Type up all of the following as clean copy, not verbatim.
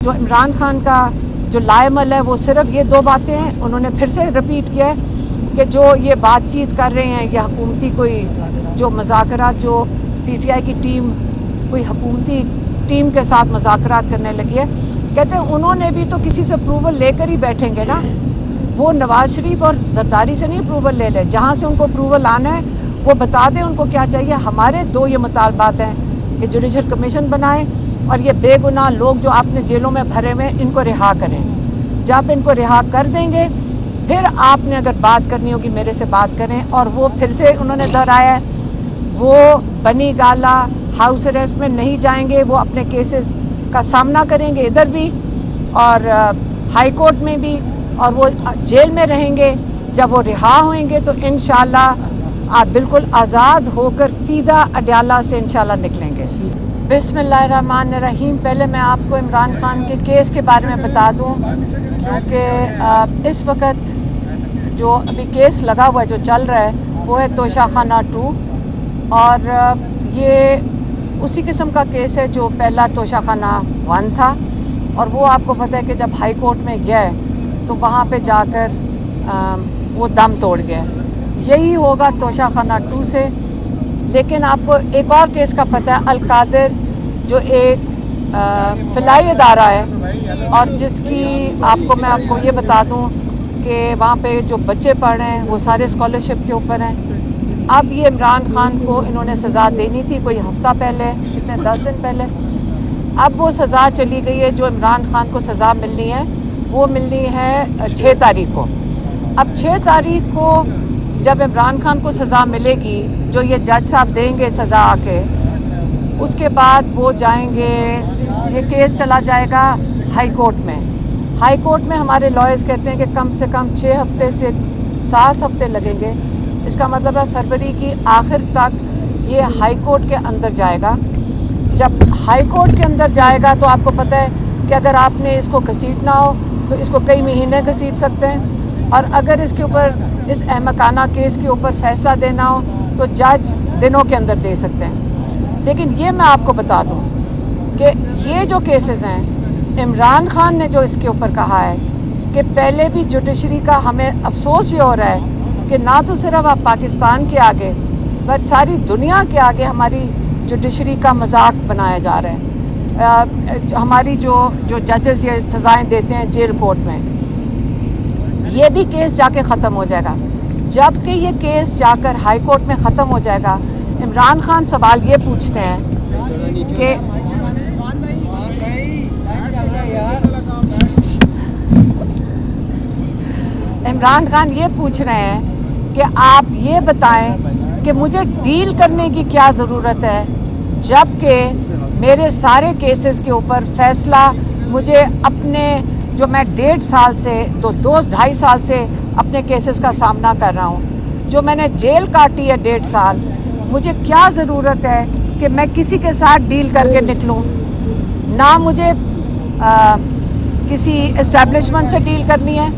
जो इमरान खान का जो लाएमल है वो सिर्फ ये दो बातें हैं। उन्होंने फिर से रिपीट किया है कि जो ये बातचीत कर रहे हैं, ये हुकूमती कोई जो मज़ाकरात, जो पीटीआई की टीम कोई हुकूमती टीम के साथ मज़ाकरात करने लगी है। कहते हैं उन्होंने भी तो किसी से अप्रूवल लेकर ही बैठेंगे ना, वो नवाज शरीफ और जरदारी से नहीं अप्रूवल ले ले, जहाँ से उनको अप्रूवल आना है वो बता दें उनको क्या चाहिए। हमारे दो ये मुतालबात हैं कि जुडिशल कमीशन बनाएं और ये बेगुनाह लोग जो आपने जेलों में भरे हुए इनको रिहा करें। जब इनको रिहा कर देंगे फिर आपने अगर बात करनी होगी मेरे से बात करें। और वो फिर से उन्होंने दोहराया है वो बनी गाला हाउस अरेस्ट में नहीं जाएंगे, वो अपने केसेस का सामना करेंगे इधर भी और हाई कोर्ट में भी, और वो जेल में रहेंगे। जब वो रिहा होंगे तो इंशाल्लाह आप बिल्कुल आज़ाद होकर सीधा अडयाला से इंशाल्लाह निकलेंगे। बिस्मिल्लाहिर्रहमानिर्रहीम। पहले मैं आपको इमरान खान के केस के बारे में बता दूं, क्योंकि इस वक्त जो अभी केस लगा हुआ है जो चल रहा है वो है तोशाखाना 2, और ये उसी किस्म का केस है जो पहला तोशाखाना 1 था। और वो आपको पता है कि जब हाई कोर्ट में गया है तो वहाँ पे जाकर वो दम तोड़ गया। यही होगा तोशाखाना 2 से। लेकिन आपको एक और केस का पता है, अलकादिर, जो एक फिलाई इदारा है और जिसकी मैं आपको ये बता दूं कि वहाँ पे जो बच्चे पढ़ रहे हैं वो सारे स्कॉलरशिप के ऊपर हैं। अब ये इमरान खान को इन्होंने सज़ा देनी थी कोई हफ्ता पहले, कितने 10 दिन पहले। अब वो सज़ा चली गई है। जो इमरान खान को सज़ा मिलनी है वो मिलनी है 6 तारीख को। अब 6 तारीख को जब इमरान खान को सज़ा मिलेगी, जो ये जज साहब देंगे सज़ा आके, उसके बाद वो जाएंगे, ये केस चला जाएगा हाई कोर्ट में। हाई कोर्ट में हमारे लॉयर्स कहते हैं कि कम से कम 6 हफ्ते से 7 हफ्ते लगेंगे। इसका मतलब है फरवरी की आखिर तक ये हाई कोर्ट के अंदर जाएगा। जब हाई कोर्ट के अंदर जाएगा तो आपको पता है कि अगर आपने इसको घसीटना हो तो इसको कई महीने घसीट सकते हैं, और अगर इसके ऊपर इस अहमकाना केस के ऊपर फैसला देना हो तो जज दिनों के अंदर दे सकते हैं। लेकिन ये मैं आपको बता दूं कि ये जो केसेस हैं, इमरान खान ने जो इसके ऊपर कहा है कि पहले भी जुडिशरी का हमें अफसोस ये हो रहा है कि ना तो सिर्फ आप पाकिस्तान के आगे बट सारी दुनिया के आगे हमारी जुडिशरी का मजाक बनाया जा रहा है। हमारी जो जजेस ये सज़ाएं देते हैं जेल कोर्ट में, ये भी केस जाके ख़त्म हो जाएगा। जबकि ये केस जाकर हाई कोर्ट में ख़त्म हो जाएगा, इमरान खान सवाल ये पूछते हैं कि इमरान खान ये पूछ रहे हैं कि आप ये बताएं कि मुझे डील करने की क्या ज़रूरत है, जबकि मेरे सारे केसेस के ऊपर फैसला मुझे अपने जो मैं 1.5 साल से 2-2.5 साल से अपने केसेस का सामना कर रहा हूँ, जो मैंने जेल काटी है 1.5 साल, मुझे क्या ज़रूरत है कि मैं किसी के साथ डील करके निकलूँ। ना मुझे किसी इस्टेब्लिशमेंट से डील करनी है,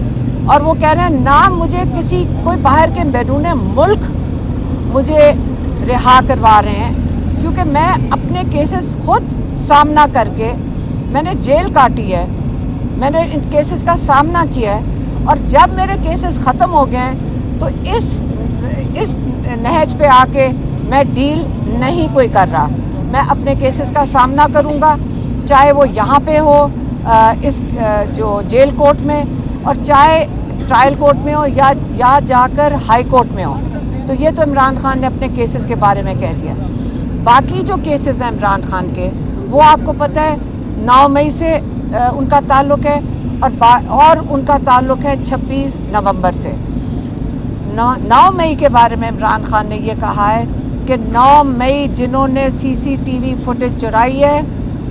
और वो कह रहे हैं ना मुझे किसी कोई बाहर के बैरून मुल्क मुझे रिहा करवा रहे हैं, क्योंकि मैं अपने केसेस खुद सामना करके मैंने जेल काटी है, मैंने इन केसेस का सामना किया है। और जब मेरे केसेस ख़त्म हो गए हैं तो इस नहज पे आके मैं डील नहीं कोई कर रहा। मैं अपने केसेस का सामना करूँगा, चाहे वो यहाँ पे हो इस जो जेल कोर्ट में, और चाहे ट्रायल कोर्ट में हो या जाकर हाई कोर्ट में हो। तो ये तो इमरान खान ने अपने केसेस के बारे में कह दिया। बाकी जो केसेस हैं इमरान खान के, वो आपको पता है 9 मई से उनका ताल्लुक़ है, और उनका ताल्लुक़ है 26 नवंबर से। 9 मई के बारे में इमरान खान ने ये कहा है कि 9 मई जिन्होंने CCTV फुटेज चुराई है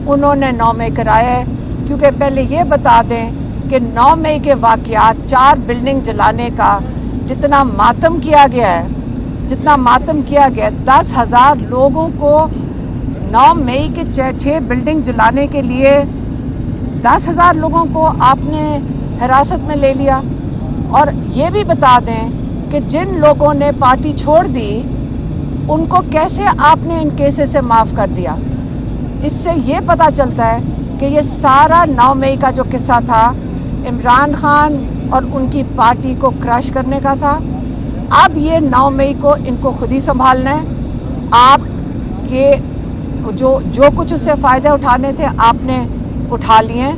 उन्होंने 9 मई कराया है। क्योंकि पहले ये बता दें कि 9 मई के वाक़यात 4 बिल्डिंग जलाने का जितना मातम किया गया है, 10,000 लोगों को 9 मई के 6 बिल्डिंग जलाने के लिए 10,000 लोगों को आपने हिरासत में ले लिया। और ये भी बता दें कि जिन लोगों ने पार्टी छोड़ दी उनको कैसे आपने इन केसेस से माफ़ कर दिया। इससे ये पता चलता है कि ये सारा 9 मई का जो किस्सा था इमरान खान और उनकी पार्टी को क्रश करने का था। अब ये 9 मई को इनको खुद ही संभालना है। आप के जो कुछ उससे फ़ायदे उठाने थे आपने उठा लिए।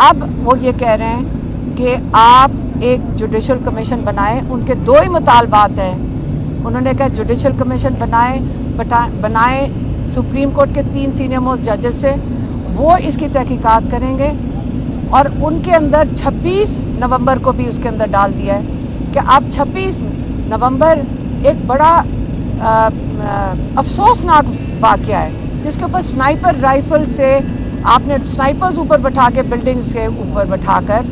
अब वो ये कह रहे हैं कि आप एक जुडिशल कमीशन बनाएं। उनके 2 ही मुतालबात हैं। उन्होंने कहा जुडिशल कमीशन बनाएं सुप्रीम कोर्ट के 3 सीनियर मोस्ट जजेस से, वो इसकी तहकीकात करेंगे। और उनके अंदर 26 नवंबर को भी उसके अंदर डाल दिया है कि आप 26 नवंबर एक बड़ा अफसोसनाक वाक़या है जिसके ऊपर स्नाइपर राइफल से आपने स्नाइपर्स ऊपर बैठा के बिल्डिंग्स के ऊपर बैठाकर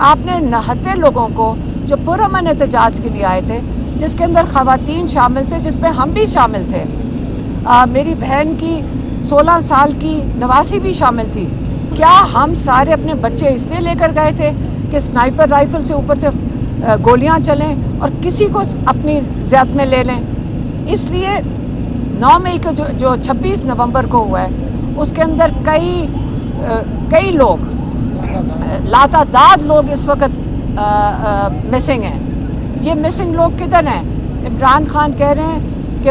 आपने 69 लोगों को जो पुरअमन एहतजाज के लिए आए थे, जिसके अंदर ख़वातीन शामिल थे, जिसमें हम भी शामिल थे, मेरी बहन की 16 साल की नवासी भी शामिल थी। क्या हम सारे अपने बच्चे इसलिए लेकर गए थे कि स्नाइपर राइफल से ऊपर से गोलियां चलें और किसी को अपनी ज़ियाद में ले लें? इसलिए 9 मई को जो 26 नवंबर को हुआ है उसके अंदर कई लोग, लातादाद लोग इस वक्त मिसिंग हैं। ये मिसिंग लोग किधर हैं? इमरान खान कह रहे हैं कि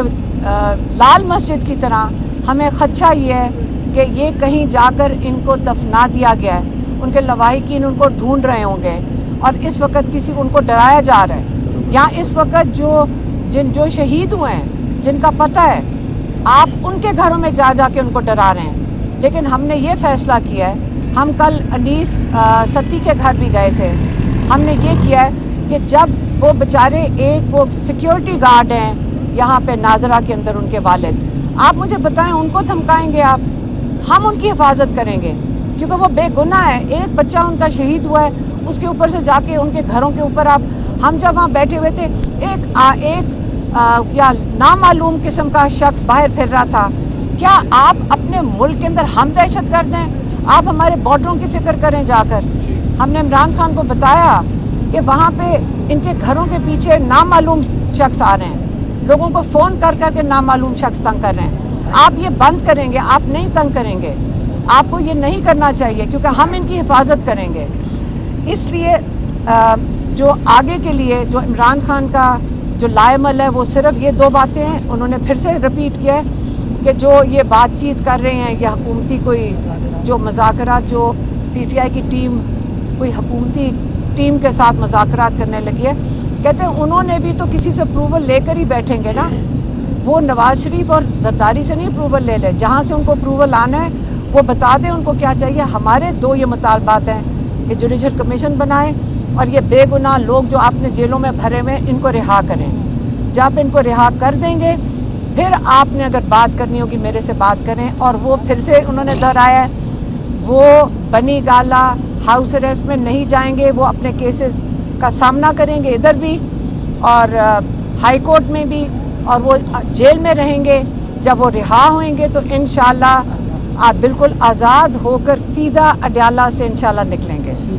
लाल मस्जिद की तरह हमें खदशा ये है कि ये कहीं जाकर इनको दफना दिया गया है। उनके लवाहिकीन उनको ढूंढ रहे होंगे और इस वक्त किसी उनको डराया जा रहा है। यहाँ इस वक्त जो शहीद हुए हैं, जिनका पता है, आप उनके घरों में जा के उनको डरा रहे हैं। लेकिन हमने ये फैसला किया है, हम कल अनीस सत्ती के घर भी गए थे, हमने ये किया है कि जब वो बेचारे एक वो सिक्योरिटी गार्ड हैं यहाँ पे नादरा के अंदर, उनके वालिद, आप मुझे बताएं उनको धमकाएंगे आप? हम उनकी हिफाजत करेंगे क्योंकि वो बेगुनाह है। एक बच्चा उनका शहीद हुआ है, उसके ऊपर से जाके उनके घरों के ऊपर हम जब वहाँ बैठे हुए थे, या नामालूम किस्म का शख्स बाहर फिर रहा था। क्या आप अपने मुल्क के अंदर हम दहशत गर्द हैं? आप हमारे बॉर्डरों की फिक्र करें जाकर। हमने इमरान खान को बताया कि वहाँ पे इनके घरों के पीछे नामालूम शख्स आ रहे हैं, लोगों को फ़ोन कर करके नामालूम शख्स तंग कर रहे हैं। आप ये बंद करेंगे? आप नहीं तंग करेंगे, आपको ये नहीं करना चाहिए क्योंकि हम इनकी हिफाजत करेंगे। इसलिए जो आगे के लिए जो इमरान खान का जो लाएमल है वो सिर्फ ये 2 बातें हैं। उन्होंने फिर से रिपीट किया है कि जो ये बातचीत कर रहे हैं, ये हुकूमती कोई जो मज़ाकरात, जो PTI की टीम कोई हुकूमती टीम के साथ मज़ाकरात करने लगी है। कहते हैं उन्होंने भी तो किसी से अप्रूवल लेकर ही बैठेंगे ना, वो नवाज शरीफ और जरदारी से नहीं अप्रूवल ले लें। जहाँ से उनको अप्रूवल आना है वो बता दें उनको क्या चाहिए। हमारे 2 ये मुतालबात हैं कि जुडिशल कमीशन बनाएं और ये बेगुनाह लोग जो आपने जेलों में भरे हुए इनको रिहा करें। जब इनको रिहा कर देंगे फिर आपने अगर बात करनी होगी मेरे से बात करें। और वो फिर से उन्होंने दोहराया है, वो बनी गाला हाउस अरेस्ट में नहीं जाएंगे, वो अपने केसेस का सामना करेंगे इधर भी और हाई कोर्ट में भी, और वो जेल में रहेंगे। जब वो रिहा होंगे तो इंशाल्लाह आप बिल्कुल आज़ाद होकर सीधा अडयाला से इंशाल्लाह निकलेंगे।